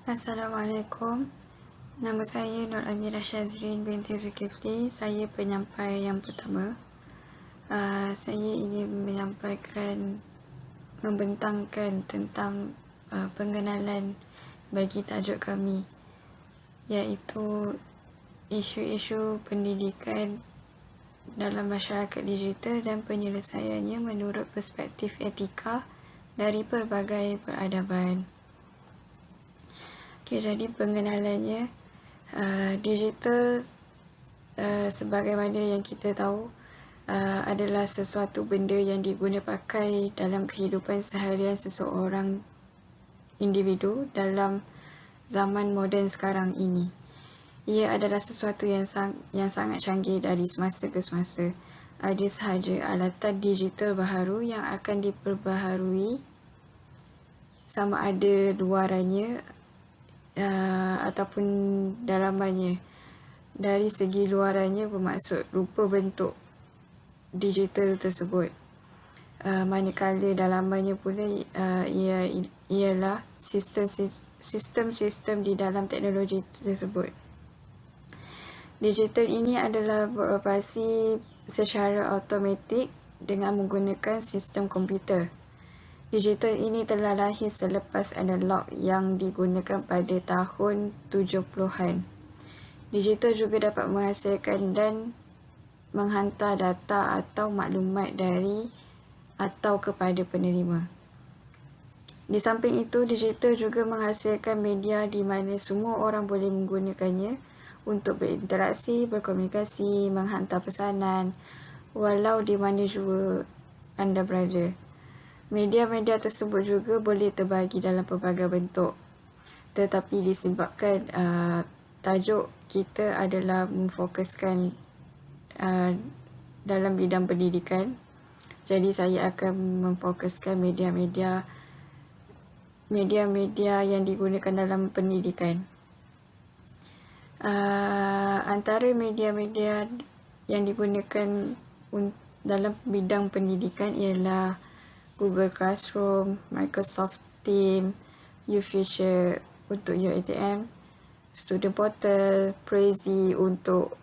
Assalamualaikum. Nama saya Nur Amirah Shazrin binti Zulkifli. Saya penyampai yang pertama. Saya ingin membentangkan tentang pengenalan bagi tajuk kami, iaitu isu-isu pendidikan dalam masyarakat digital dan penyelesaiannya menurut perspektif etika dari pelbagai peradaban. Jadi pengenalannya, digital sebagaimana yang kita tahu adalah sesuatu benda yang diguna pakai dalam kehidupan seharian seseorang individu dalam zaman moden sekarang ini. Ia adalah sesuatu yang sangat canggih dari semasa ke semasa. Ada sahaja alatan digital baharu yang akan diperbaharui, sama ada luarannya ataupun dalamannya. Dari segi luarannya bermaksud rupa bentuk digital tersebut, manakala dalamannya pula ialah sistem-sistem di dalam teknologi tersebut. Digital ini adalah beroperasi secara automatik dengan menggunakan sistem komputer. Digital ini telah lahir selepas analog yang digunakan pada tahun 70-an. Digital juga dapat menghasilkan dan menghantar data atau maklumat dari atau kepada penerima. Di samping itu, digital juga menghasilkan media di mana semua orang boleh menggunakannya untuk berinteraksi, berkomunikasi, menghantar pesanan, walau di mana juga anda berada. Media-media tersebut juga boleh terbagi dalam pelbagai bentuk, tetapi disebabkan tajuk kita adalah memfokuskan dalam bidang pendidikan, jadi saya akan memfokuskan media-media yang digunakan dalam pendidikan. Antara media-media yang digunakan dalam bidang pendidikan ialah Google Classroom, Microsoft Teams, UFuture untuk UiTM, Student Portal, Prezi untuk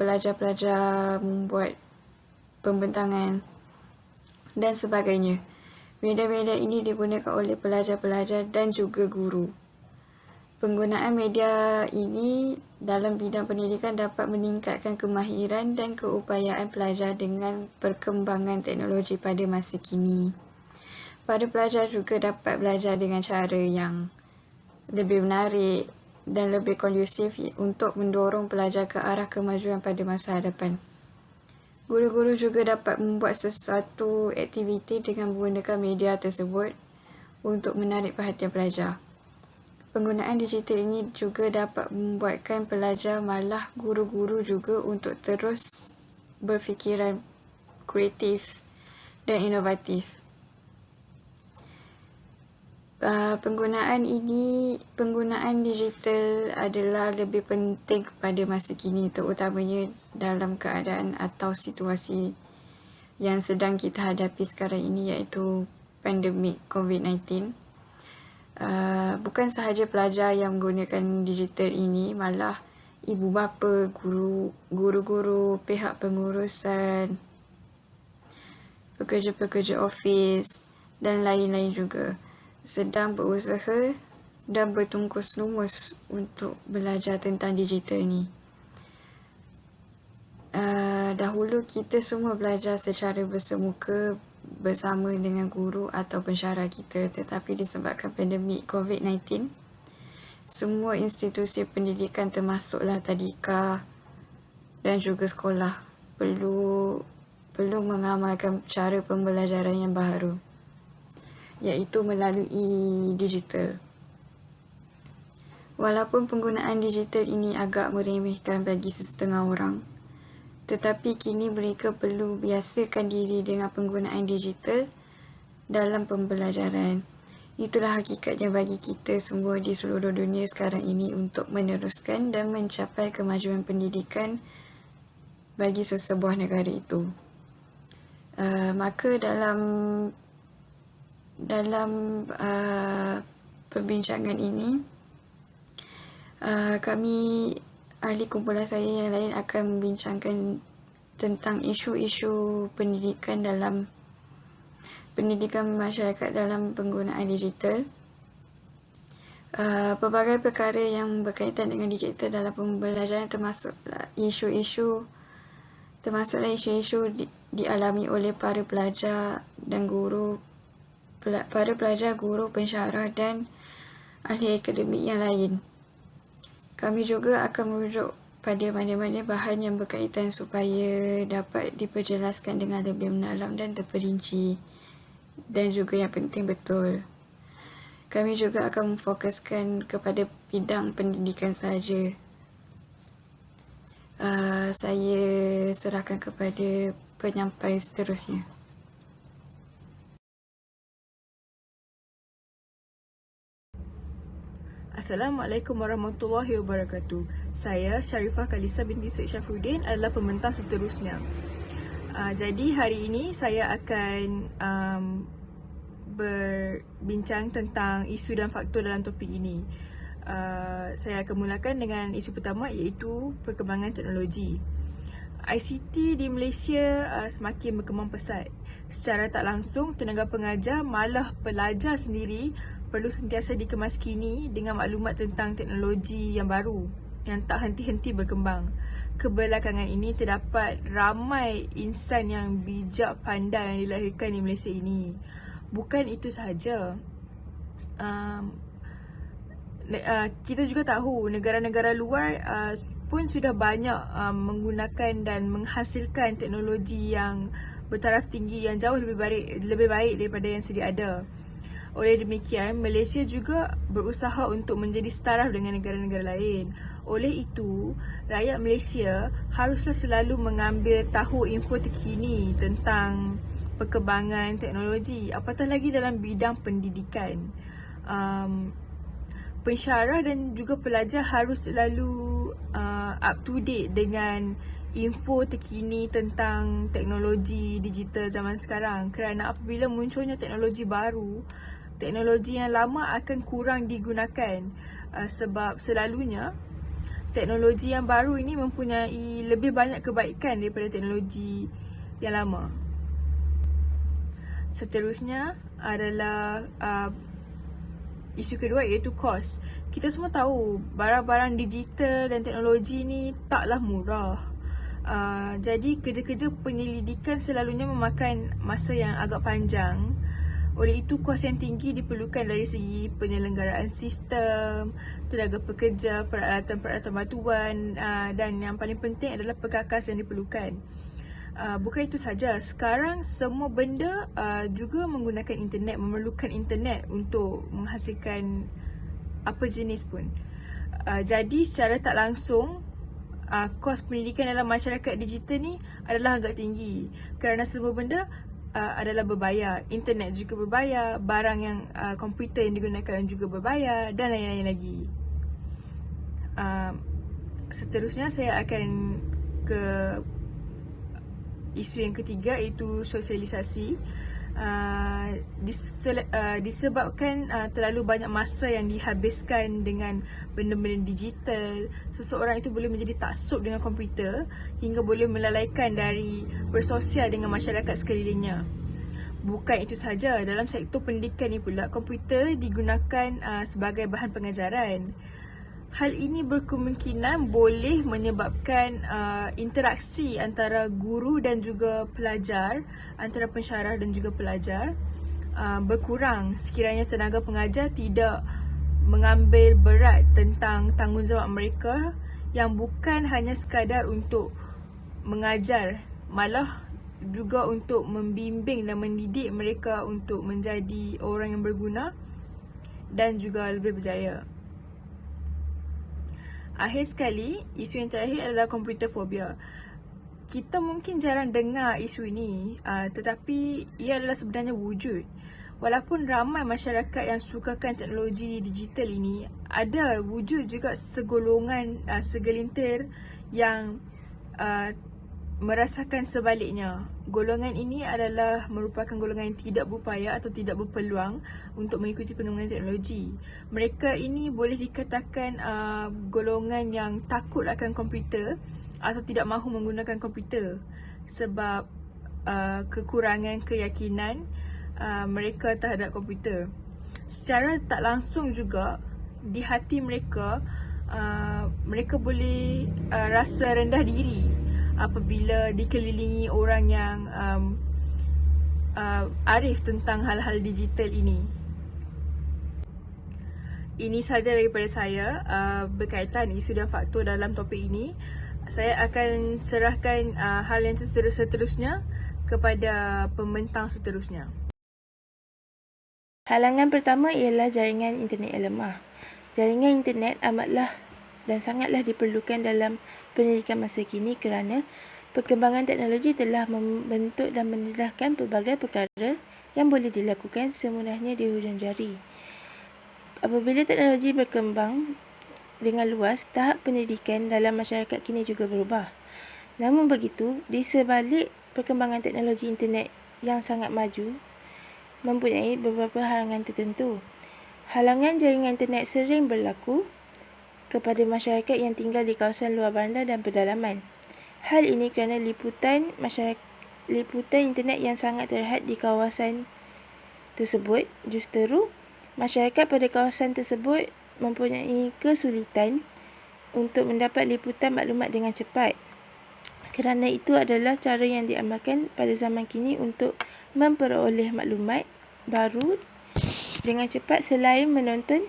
pelajar-pelajar membuat pembentangan dan sebagainya. Media-media ini digunakan oleh pelajar-pelajar dan juga guru. Penggunaan media ini dalam bidang pendidikan dapat meningkatkan kemahiran dan keupayaan pelajar dengan perkembangan teknologi pada masa kini. Para pelajar juga dapat belajar dengan cara yang lebih menarik dan lebih kondusif untuk mendorong pelajar ke arah kemajuan pada masa hadapan. Guru-guru juga dapat membuat sesuatu aktiviti dengan menggunakan media tersebut untuk menarik perhatian pelajar. Penggunaan digital ini juga dapat membuatkan pelajar malah guru-guru juga untuk terus berfikiran kreatif dan inovatif. Penggunaan digital adalah lebih penting pada masa kini, terutamanya dalam keadaan atau situasi yang sedang kita hadapi sekarang ini, iaitu pandemik COVID-19. Bukan sahaja pelajar yang menggunakan digital ini, malah ibu bapa, guru-guru, pihak pengurusan, pekerja-pekerja ofis dan lain-lain juga sedang berusaha dan bertungkus lumus untuk belajar tentang digital ini. Dahulu kita semua belajar secara bersemuka bersama dengan guru atau pensyarah kita, tetapi disebabkan pandemik COVID-19, semua institusi pendidikan termasuklah tadika dan juga sekolah perlu mengamalkan cara pembelajaran yang baharu, iaitu melalui digital. Walaupun penggunaan digital ini agak meremehkan bagi sesetengah orang, tetapi kini mereka perlu biasakan diri dengan penggunaan digital dalam pembelajaran. Itulah hakikatnya bagi kita semua di seluruh dunia sekarang ini untuk meneruskan dan mencapai kemajuan pendidikan bagi sesebuah negara itu. Maka dalam perbincangan ini. Kami, ahli kumpulan saya yang lain akan membincangkan tentang isu-isu pendidikan masyarakat dalam penggunaan digital. Pelbagai perkara yang berkaitan dengan digital dalam pembelajaran termasuklah isu-isu dialami oleh para pelajar dan guru, pensyarah dan ahli akademik yang lain. Kami juga akan merujuk pada mana-mana bahan yang berkaitan supaya dapat diperjelaskan dengan lebih mendalam dan terperinci dan juga yang penting betul. Kami juga akan memfokuskan kepada bidang pendidikan sahaja. Saya serahkan kepada penyampai seterusnya. Assalamualaikum warahmatullahi wabarakatuh. Saya Sharifah Kalisa binti Syed Syafruddin adalah pembentang seterusnya. Jadi hari ini saya akan berbincang tentang isu dan faktor dalam topik ini. Saya akan mulakan dengan isu pertama, iaitu perkembangan teknologi. ICT di Malaysia semakin berkembang pesat. Secara tak langsung, tenaga pengajar malah pelajar sendiri perlu sentiasa dikemaskini dengan maklumat tentang teknologi yang baru yang tak henti-henti berkembang. Kebelakangan ini terdapat ramai insan yang bijak pandai yang dilahirkan di Malaysia ini. Bukan itu sahaja, kita juga tahu negara-negara luar pun sudah banyak menggunakan dan menghasilkan teknologi yang bertaraf tinggi yang jauh lebih baik daripada yang sedia ada. Oleh demikian, Malaysia juga berusaha untuk menjadi setaraf dengan negara-negara lain. Oleh itu, rakyat Malaysia haruslah selalu mengambil tahu info terkini tentang perkembangan teknologi, apatah lagi dalam bidang pendidikan. Pensyarah dan juga pelajar harus selalu up to date dengan info terkini tentang teknologi digital zaman sekarang, kerana apabila munculnya teknologi baru, teknologi yang lama akan kurang digunakan, sebab selalunya teknologi yang baru ini mempunyai lebih banyak kebaikan daripada teknologi yang lama. Seterusnya adalah isu kedua, iaitu kos. Kita semua tahu barang-barang digital dan teknologi ni taklah murah. Jadi kerja-kerja penyelidikan selalunya memakan masa yang agak panjang. Oleh itu, kos yang tinggi diperlukan dari segi penyelenggaraan sistem, tenaga pekerja, peralatan-peralatan bantuan, dan yang paling penting adalah perkakas yang diperlukan. Bukan itu saja, sekarang semua benda juga menggunakan internet, memerlukan internet untuk menghasilkan apa jenis pun. Jadi secara tak langsung, kos pendidikan dalam masyarakat digital ni adalah agak tinggi, kerana semua benda adalah berbayar. Internet juga berbayar, barang yang komputer yang digunakan juga berbayar, dan lain-lain lagi. Seterusnya saya akan ke isu yang ketiga, iaitu sosialisasi. Disebabkan terlalu banyak masa yang dihabiskan dengan benda-benda digital, seseorang itu boleh menjadi taksub dengan komputer hingga boleh melalaikan dari bersosial dengan masyarakat sekelilingnya. Bukan itu saja, dalam sektor pendidikan ni pula, komputer digunakan sebagai bahan pengajaran. Hal ini berkemungkinan boleh menyebabkan interaksi antara guru dan juga pelajar, antara pensyarah dan juga pelajar berkurang sekiranya tenaga pengajar tidak mengambil berat tentang tanggungjawab mereka yang bukan hanya sekadar untuk mengajar, malah juga untuk membimbing dan mendidik mereka untuk menjadi orang yang berguna dan juga lebih berjaya. Akhir sekali, isu yang terakhir adalah komputer fobia. Kita mungkin jarang dengar isu ini, tetapi ia adalah sebenarnya wujud. Walaupun ramai masyarakat yang sukakan teknologi digital ini, ada wujud juga segolongan, segelintir yang merasakan sebaliknya. Golongan ini adalah merupakan golongan yang tidak berupaya atau tidak berpeluang untuk mengikuti pengembangan teknologi. Mereka ini boleh dikatakan golongan yang takut akan komputer atau tidak mahu menggunakan komputer sebab kekurangan keyakinan mereka terhadap komputer. Secara tak langsung juga, di hati mereka, mereka boleh rasa rendah diri apabila dikelilingi orang yang arif tentang hal-hal digital ini. Ini sahaja daripada saya berkaitan isu dan faktor dalam topik ini. Saya akan serahkan hal yang seterusnya kepada pembentang seterusnya. Halangan pertama ialah jaringan internet yang lemah. Jaringan internet amatlah dan sangatlah diperlukan dalam pendidikan masa kini kerana perkembangan teknologi telah membentuk dan mendedahkan pelbagai perkara yang boleh dilakukan semudahnya di hujung jari. Apabila teknologi berkembang dengan luas, tahap pendidikan dalam masyarakat kini juga berubah. Namun begitu, di sebalik perkembangan teknologi internet yang sangat maju, mempunyai beberapa halangan tertentu. Halangan jaringan internet sering berlaku kepada masyarakat yang tinggal di kawasan luar bandar dan pedalaman. Hal ini kerana liputan internet yang sangat terhad di kawasan tersebut. Justeru, masyarakat pada kawasan tersebut mempunyai kesulitan untuk mendapat liputan maklumat dengan cepat. Kerana itu adalah cara yang diamalkan pada zaman kini untuk memperoleh maklumat baru dengan cepat selain menonton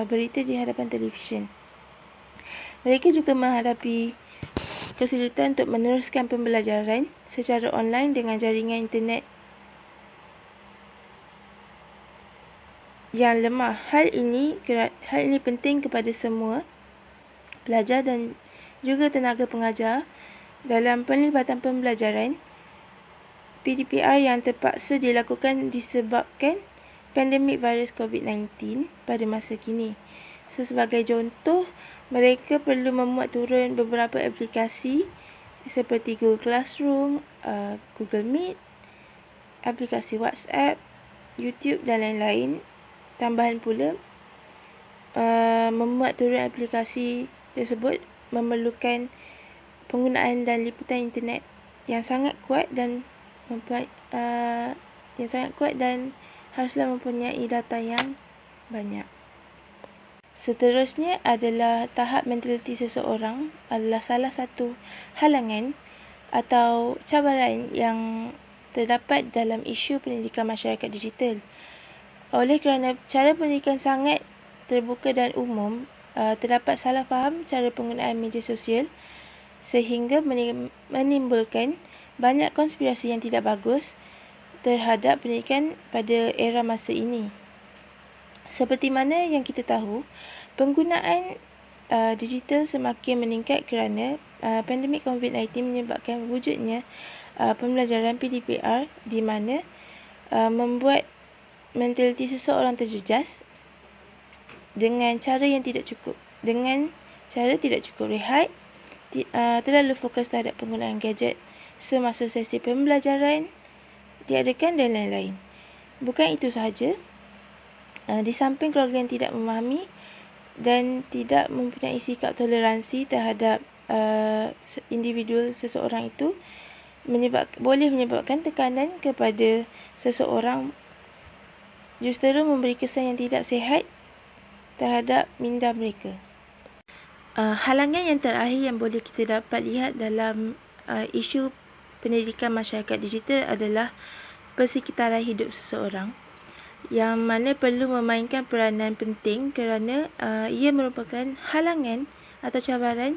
berita di hadapan televisyen. Mereka juga menghadapi kesulitan untuk meneruskan pembelajaran secara online dengan jaringan internet yang lemah. Hal ini penting kepada semua pelajar dan juga tenaga pengajar dalam penlibatan pembelajaran. PDPR yang terpaksa dilakukan disebabkan pandemik virus COVID-19 pada masa kini. Sebagai contoh, mereka perlu memuat turun beberapa aplikasi seperti Google Classroom, Google Meet, aplikasi WhatsApp, YouTube dan lain-lain. Tambahan pula, memuat turun aplikasi tersebut memerlukan penggunaan dan liputan internet yang sangat kuat dan haruslah mempunyai data yang banyak. Seterusnya adalah tahap mentaliti seseorang adalah salah satu halangan atau cabaran yang terdapat dalam isu pendidikan masyarakat digital. Oleh kerana cara pendidikan sangat terbuka dan umum, terdapat salah faham cara penggunaan media sosial sehingga menimbulkan banyak konspirasi yang tidak bagus terhadap pendidikan pada era masa ini. Seperti mana yang kita tahu, penggunaan digital semakin meningkat kerana pandemik COVID-19 menyebabkan wujudnya pembelajaran PDPR di mana membuat mentaliti seseorang terjejas dengan cara tidak cukup rehat, terlalu fokus terhadap penggunaan gadget semasa sesi pembelajaran diadakan dan lain-lain. Bukan itu sahaja, di samping keluarga yang tidak memahami dan tidak mempunyai sikap toleransi terhadap individu seseorang itu, boleh menyebabkan tekanan kepada seseorang, justeru memberi kesan yang tidak sihat terhadap minda mereka. Halangan yang terakhir yang boleh kita dapat lihat dalam isu pendidikan masyarakat digital adalah persekitaran hidup seseorang, yang mana perlu memainkan peranan penting kerana ia merupakan halangan atau cabaran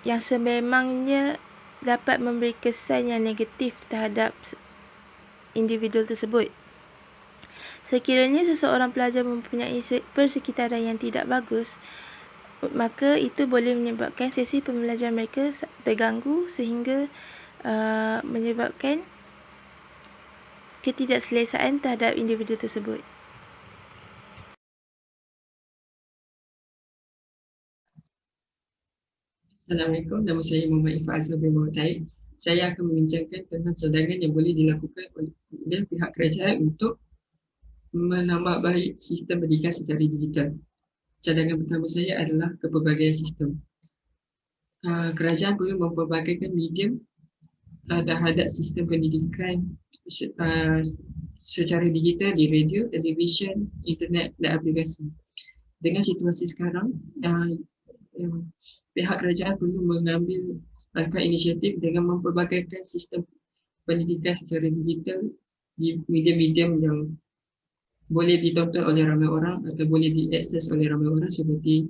yang sememangnya dapat memberi kesan yang negatif terhadap individu tersebut. Sekiranya seseorang pelajar mempunyai persekitaran yang tidak bagus, maka itu boleh menyebabkan sesi pembelajaran mereka terganggu sehingga menyebabkan ketidakselesaan terhadap individu tersebut. Assalamualaikum, nama saya Muhammad Ifah Azhar bin Muhammad. Saya akan membincangkan tentang cadangan yang boleh dilakukan oleh pihak kerajaan untuk menambah baik sistem pendidikan secara digital. Cadangan pertama saya adalah kepelbagaian sistem. Kerajaan perlu mempelbagaikan medium terhadap sistem pendidikan secara digital di radio, televisyen, internet dan aplikasi. Dengan situasi sekarang, pihak kerajaan perlu mengambil langkah inisiatif dengan mempelbagaikan sistem pendidikan secara digital di medium-medium yang boleh ditonton oleh ramai orang atau boleh diakses oleh ramai orang seperti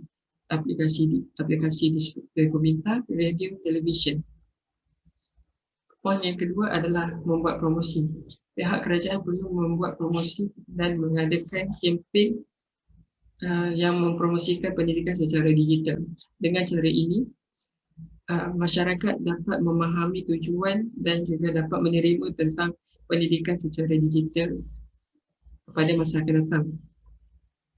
aplikasi di pemerintah, radio, televisyen. Poin yang kedua adalah membuat promosi. Pihak kerajaan perlu membuat promosi dan mengadakan kempen yang mempromosikan pendidikan secara digital. Dengan cara ini, masyarakat dapat memahami tujuan dan juga dapat menerima tentang pendidikan secara digital pada masa akan datang.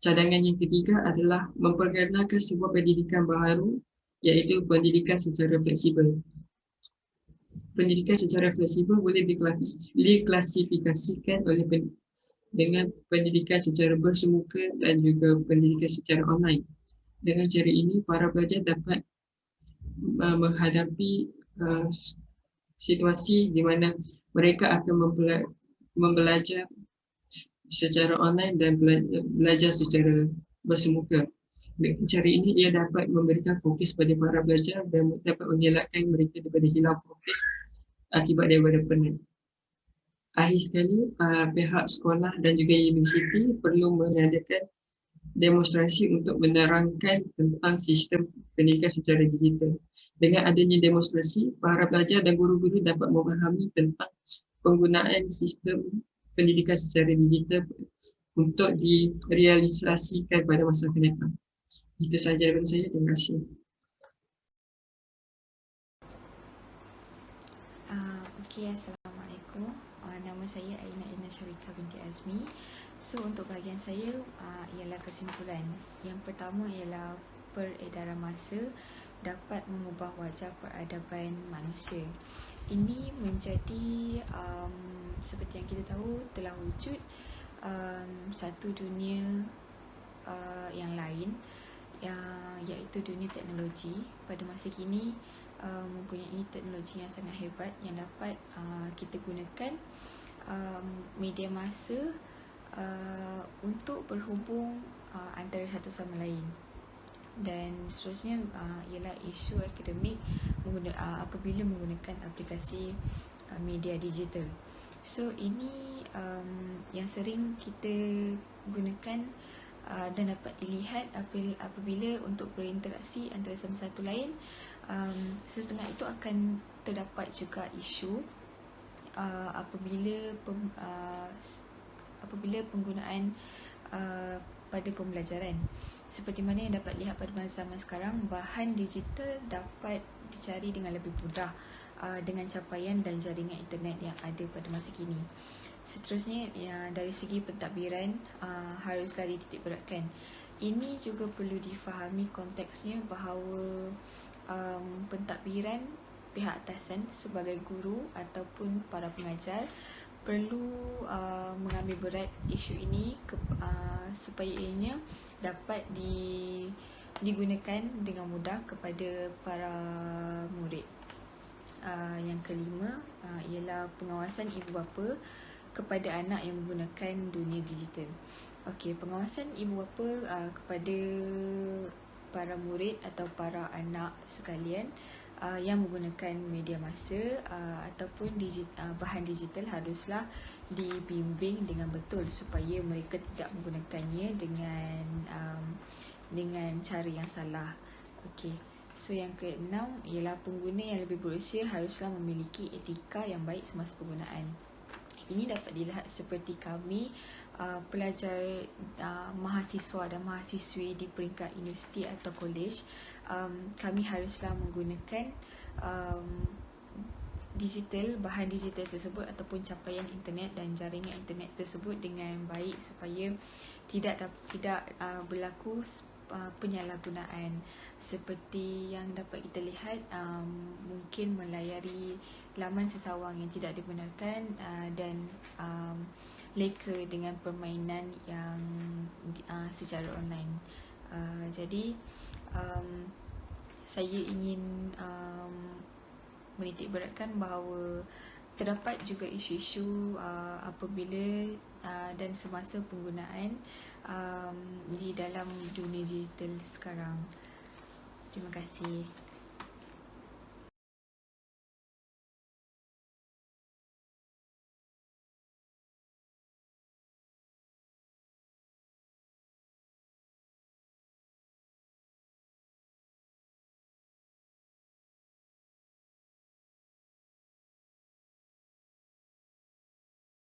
Cadangan yang ketiga adalah memperkenalkan sebuah pendidikan baharu, iaitu pendidikan secara fleksibel. Pendidikan secara fleksibel boleh diklasifikasikan dengan pendidikan secara bersemuka dan juga pendidikan secara online. Dengan cara ini, para pelajar dapat menghadapi situasi di mana mereka akan membelajar secara online dan belajar secara bersemuka. Dengan cara ini, ia dapat memberikan fokus pada para pelajar dan dapat mengelakkan mereka daripada hilang fokus akibat daripada penat. Akhir sekali, pihak sekolah dan juga universiti perlu mengadakan demonstrasi untuk menerangkan tentang sistem pendidikan secara digital. Dengan adanya demonstrasi, para pelajar dan guru-guru dapat memahami tentang penggunaan sistem pendidikan secara digital untuk direalisasikan pada masa akan datang. Itu sahaja daripada saya. Terima kasih. Okey, Assalamualaikum. Nama saya Aina Ina Syarika binti Azmi. So, untuk bahagian saya ialah kesimpulan. Yang pertama ialah peredaran masa dapat mengubah wajah peradaban manusia. Ini menjadi seperti yang kita tahu telah wujud satu dunia yang lain, iaitu dunia teknologi. Pada masa kini mempunyai teknologi yang sangat hebat yang dapat kita gunakan media masa untuk berhubung antara satu sama lain. Dan seterusnya ialah isu akademik apabila menggunakan aplikasi media digital. So ini yang sering kita gunakan dan dapat dilihat apabila untuk berinteraksi antara satu lain. Setengah itu akan terdapat juga isu apabila penggunaan pada pembelajaran. Seperti mana yang dapat lihat pada zaman sekarang, bahan digital dapat dicari dengan lebih mudah dengan capaian dan jaringan internet yang ada pada masa kini. Seterusnya, dari segi pentadbiran haruslah dititik beratkan. Ini juga perlu difahami konteksnya bahawa pentadbiran pihak atasan sebagai guru ataupun para pengajar perlu mengambil berat isu ini supaya ianya dapat digunakan dengan mudah kepada para murid. Yang kelima ialah pengawasan ibu bapa kepada anak yang menggunakan dunia digital. Okey, pengawasan ibu bapa kepada para murid atau para anak sekalian yang menggunakan media masa ataupun bahan digital haruslah dibimbing dengan betul supaya mereka tidak menggunakannya dengan cara yang salah. Okey. So yang keenam ialah pengguna yang lebih berusia haruslah memiliki etika yang baik semasa penggunaan. Ini dapat dilihat seperti kami pelajar mahasiswa dan mahasiswi di peringkat universiti atau kolej. Kami haruslah menggunakan bahan digital tersebut ataupun capaian internet dan jaringan internet tersebut dengan baik supaya tidak berlaku penyalahgunaan seperti yang dapat kita lihat, mungkin melayari laman sesawang yang tidak dibenarkan dan leka dengan permainan yang secara online. Jadi saya ingin menitik beratkan bahawa terdapat juga isu-isu apabila dan semasa penggunaan di dalam dunia digital sekarang. Terima kasih.